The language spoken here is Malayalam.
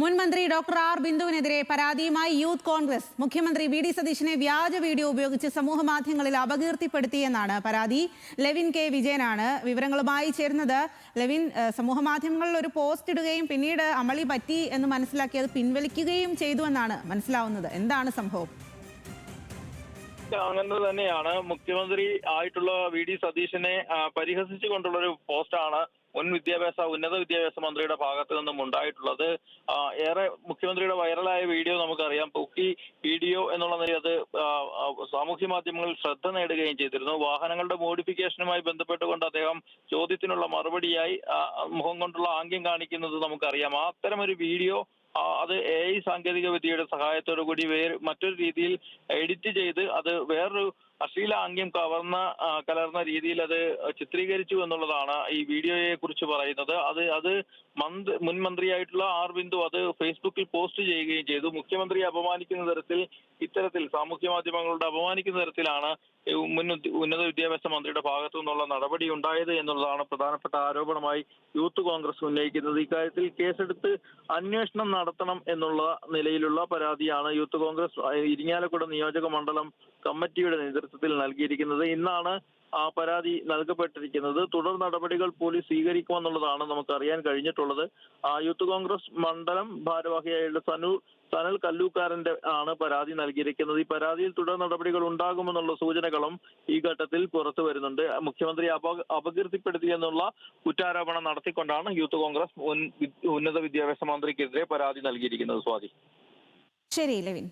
മുൻ മന്ത്രി ഡോക്ടർ ആർ ബിന്ദുവിനെതിരെ പരാതിയുമായി യൂത്ത് കോൺഗ്രസ്. മുഖ്യമന്ത്രി വി.ഡി. സതീശനെ വ്യാജ വീഡിയോ ഉപയോഗിച്ച് സമൂഹ മാധ്യമങ്ങളിൽ അപകീർത്തിപ്പെടുത്തിയെന്നാണ് പരാതി. ലെവിൻ കെ വിജയനാണ് വിവരങ്ങളുമായി ചേരുന്നത്. ലെവിൻ, സമൂഹ മാധ്യമങ്ങളിൽ ഒരു പോസ്റ്റ് ഇടുകയും പിന്നീട് അമളി പറ്റി എന്ന് മനസ്സിലാക്കി അത് പിൻവലിക്കുകയും ചെയ്തു എന്നാണ് മനസ്സിലാവുന്നത്. എന്താണ് സംഭവം? അങ്ങനെ തന്നെയാണ്. മുഖ്യമന്ത്രി ആയിട്ടുള്ള വി.ഡി. സതീശനെ പരിഹസിച്ചുകൊണ്ടുള്ള ഒരു പോസ്റ്റാണ് ഉന്നത വിദ്യാഭ്യാസ മന്ത്രിയുടെ ഭാഗത്തു നിന്നും ഉണ്ടായിട്ടുള്ളത്. ഏറെ മുഖ്യമന്ത്രിയുടെ വൈറലായ വീഡിയോ നമുക്കറിയാം. പൊക്കി വീഡിയോ എന്നുള്ള നിലയിൽ അത് സാമൂഹ്യ മാധ്യമങ്ങളിൽ ശ്രദ്ധ നേടുകയും ചെയ്തിരുന്നു. വാഹനങ്ങളുടെ മോഡിഫിക്കേഷനുമായി ബന്ധപ്പെട്ടുകൊണ്ട് അദ്ദേഹം ചോദ്യത്തിനുള്ള മറുപടിയായി മുഖം കൊണ്ടുള്ള ആംഗ്യം കാണിക്കുന്നത് നമുക്കറിയാം. അത്തരമൊരു വീഡിയോ അത് AI സാങ്കേതിക വിദ്യയുടെ സഹായത്തോടു കൂടി മറ്റൊരു രീതിയിൽ എഡിറ്റ് ചെയ്ത് അത് വേറൊരു അശ്ലീല ആംഗ്യം കലർന്ന രീതിയിൽ അത് ചിത്രീകരിച്ചു എന്നുള്ളതാണ് ഈ വീഡിയോയെ കുറിച്ച് പറയുന്നത്. അത് മുൻ മന്ത്രിയായിട്ടുള്ള ആർ ബിന്ദു അത് ഫേസ്ബുക്കിൽ പോസ്റ്റ് ചെയ്യുകയും ചെയ്തു. മുഖ്യമന്ത്രിയെ അപമാനിക്കുന്ന തരത്തിൽ, ഇത്തരത്തിൽ സാമൂഹ്യ മാധ്യമങ്ങളുടെ അപമാനിക്കുന്ന തരത്തിലാണ് ഉന്നത വിദ്യാഭ്യാസ മന്ത്രിയുടെ ഭാഗത്തു നിന്നുള്ള നടപടി ഉണ്ടായത് എന്നുള്ളതാണ് പ്രധാനപ്പെട്ട ആരോപണമായി യൂത്ത് കോൺഗ്രസ് ഉന്നയിക്കുന്നത്. ഇക്കാര്യത്തിൽ കേസെടുത്ത് അന്വേഷണം നടത്തണം എന്നുള്ള നിലയിലുള്ള പരാതിയാണ് യൂത്ത് കോൺഗ്രസ് ഇരിങ്ങാലക്കുട നിയോജക മണ്ഡലം കമ്മിറ്റിയുടെ നേതൃത്വത്തിൽ നൽകിയിരിക്കുന്നത്. ഇന്നാണ് ആ പരാതി നൽകപ്പെട്ടിരിക്കുന്നത്. തുടർ നടപടികൾ പോലീസ് സ്വീകരിക്കുമെന്നുള്ളതാണ് നമുക്ക് അറിയാൻ കഴിഞ്ഞിട്ടുള്ളത്. യൂത്ത് കോൺഗ്രസ് മണ്ഡലം ഭാരവാഹിയായുള്ള സനൽ കല്ലൂക്കാരന്റെ ആണ് പരാതി നൽകിയിരിക്കുന്നത്. ഈ പരാതിയിൽ തുടർ നടപടികൾ ഉണ്ടാകുമെന്നുള്ള സൂചനകളും ഈ ഘട്ടത്തിൽ പുറത്തു വരുന്നുണ്ട്. മുഖ്യമന്ത്രി അപകീർത്തിപ്പെടുത്തിയെന്നുള്ള കുറ്റാരോപണം നടത്തിക്കൊണ്ടാണ് യൂത്ത് കോൺഗ്രസ് ഉന്നത വിദ്യാഭ്യാസ മന്ത്രിക്കെതിരെ പരാതി നൽകിയിരിക്കുന്നത്. സ്വാതി. ശരി ലെവിൻ.